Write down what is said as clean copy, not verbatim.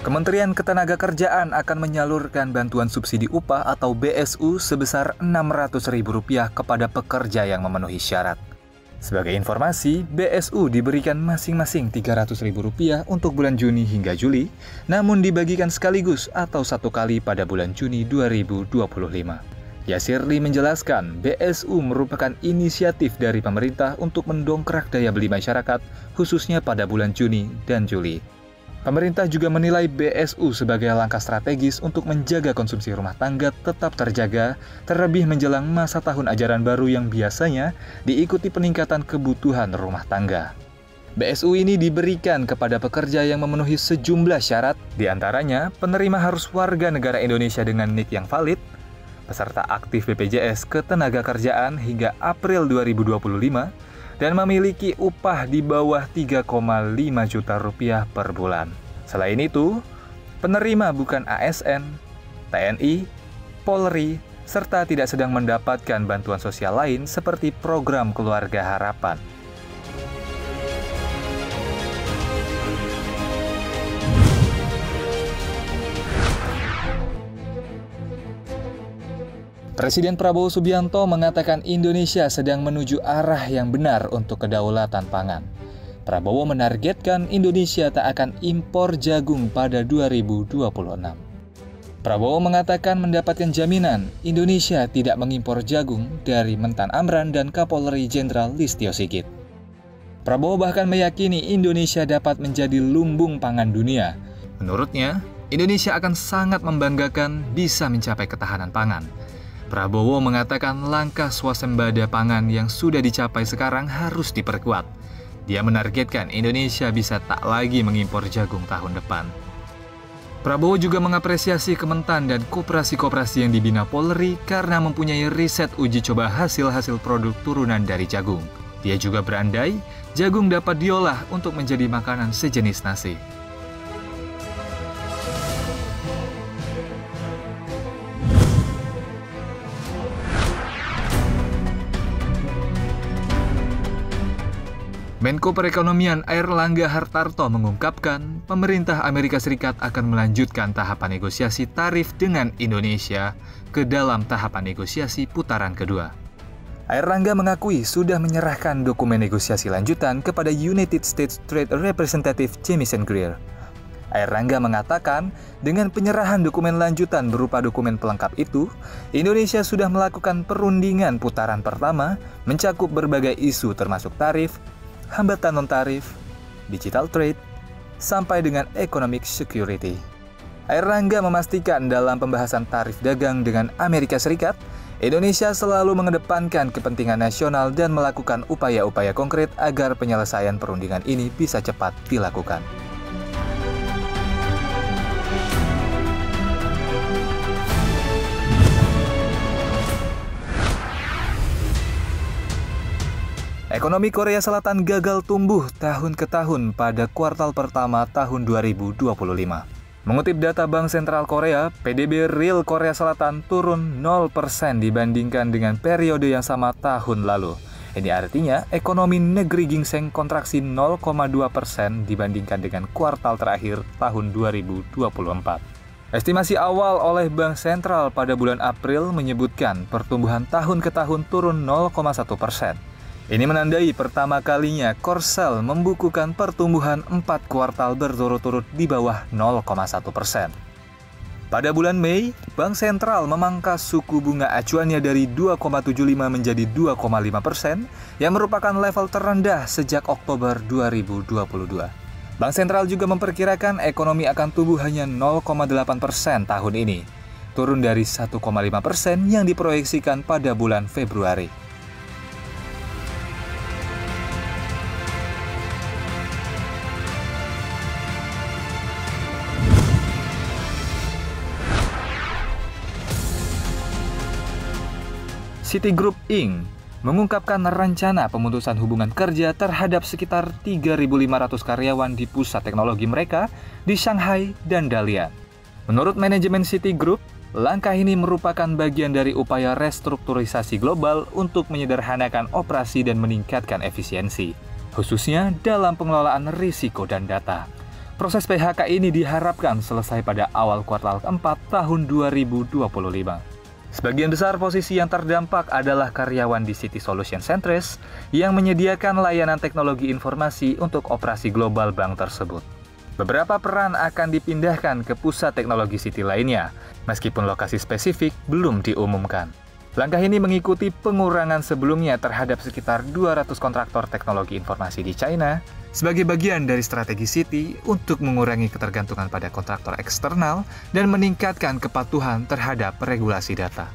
Kementerian Ketenagakerjaan akan menyalurkan bantuan subsidi upah atau BSU sebesar Rp600.000 kepada pekerja yang memenuhi syarat. Sebagai informasi, BSU diberikan masing-masing Rp300.000 untuk bulan Juni hingga Juli, namun dibagikan sekaligus atau satu kali pada bulan Juni 2025. Yasirli menjelaskan, BSU merupakan inisiatif dari pemerintah untuk mendongkrak daya beli masyarakat, khususnya pada bulan Juni dan Juli. Pemerintah juga menilai BSU sebagai langkah strategis untuk menjaga konsumsi rumah tangga tetap terjaga, terlebih menjelang masa tahun ajaran baru yang biasanya diikuti peningkatan kebutuhan rumah tangga. BSU ini diberikan kepada pekerja yang memenuhi sejumlah syarat, diantaranya penerima harus warga negara Indonesia dengan NIK yang valid, peserta aktif BPJS Ketenagakerjaan hingga April 2025, dan memiliki upah di bawah Rp3,5 juta per bulan. Selain itu, penerima bukan ASN, TNI, Polri, serta tidak sedang mendapatkan bantuan sosial lain seperti program Keluarga Harapan. Presiden Prabowo Subianto mengatakan Indonesia sedang menuju arah yang benar untuk kedaulatan pangan. Prabowo menargetkan Indonesia tak akan impor jagung pada 2026. Prabowo mengatakan mendapatkan jaminan Indonesia tidak mengimpor jagung dari Mentan Amran dan Kapolri Jenderal Listio Sigit. Prabowo bahkan meyakini Indonesia dapat menjadi lumbung pangan dunia. Menurutnya, Indonesia akan sangat membanggakan bisa mencapai ketahanan pangan. Prabowo mengatakan langkah swasembada pangan yang sudah dicapai sekarang harus diperkuat. Dia menargetkan Indonesia bisa tak lagi mengimpor jagung tahun depan. Prabowo juga mengapresiasi Kementan dan koperasi-koperasi yang dibina Polri karena mempunyai riset uji coba hasil-hasil produk turunan dari jagung. Dia juga berandai jagung dapat diolah untuk menjadi makanan sejenis nasi. Menko Perekonomian Airlangga Hartarto mengungkapkan, pemerintah Amerika Serikat akan melanjutkan tahapan negosiasi tarif dengan Indonesia ke dalam tahapan negosiasi putaran kedua. Airlangga mengakui sudah menyerahkan dokumen negosiasi lanjutan kepada United States Trade Representative Jamieson Greer. Airlangga mengatakan, dengan penyerahan dokumen lanjutan berupa dokumen pelengkap itu, Indonesia sudah melakukan perundingan putaran pertama mencakup berbagai isu termasuk tarif, hambatan non-tarif, digital trade, sampai dengan economic security. Airlangga memastikan dalam pembahasan tarif dagang dengan Amerika Serikat, Indonesia selalu mengedepankan kepentingan nasional dan melakukan upaya-upaya konkret agar penyelesaian perundingan ini bisa cepat dilakukan. Ekonomi Korea Selatan gagal tumbuh tahun ke tahun pada kuartal pertama tahun 2025. Mengutip data Bank Sentral Korea, PDB real Korea Selatan turun 0% dibandingkan dengan periode yang sama tahun lalu. Ini artinya ekonomi negeri gingseng kontraksi 0,2% dibandingkan dengan kuartal terakhir tahun 2024. Estimasi awal oleh Bank Sentral pada bulan April menyebutkan pertumbuhan tahun ke tahun turun 0,1%. Ini menandai pertama kalinya Korsel membukukan pertumbuhan 4 kuartal berturut-turut di bawah 0,1%. Pada bulan Mei, Bank Sentral memangkas suku bunga acuannya dari 2,75 menjadi 2,5%, yang merupakan level terendah sejak Oktober 2022. Bank Sentral juga memperkirakan ekonomi akan tumbuh hanya 0,8% tahun ini, turun dari 1,5% yang diproyeksikan pada bulan Februari. Citigroup Inc. mengungkapkan rencana pemutusan hubungan kerja terhadap sekitar 3.500 karyawan di pusat teknologi mereka di Shanghai dan Dalian. Menurut manajemen Citigroup, langkah ini merupakan bagian dari upaya restrukturisasi global untuk menyederhanakan operasi dan meningkatkan efisiensi, khususnya dalam pengelolaan risiko dan data. Proses PHK ini diharapkan selesai pada awal kuartal keempat tahun 2025. Sebagian besar posisi yang terdampak adalah karyawan di City Solution Centris yang menyediakan layanan teknologi informasi untuk operasi global bank tersebut. Beberapa peran akan dipindahkan ke pusat teknologi City lainnya, meskipun lokasi spesifik belum diumumkan. Langkah ini mengikuti pengurangan sebelumnya terhadap sekitar 200 kontraktor teknologi informasi di China sebagai bagian dari strategi City untuk mengurangi ketergantungan pada kontraktor eksternal dan meningkatkan kepatuhan terhadap regulasi data.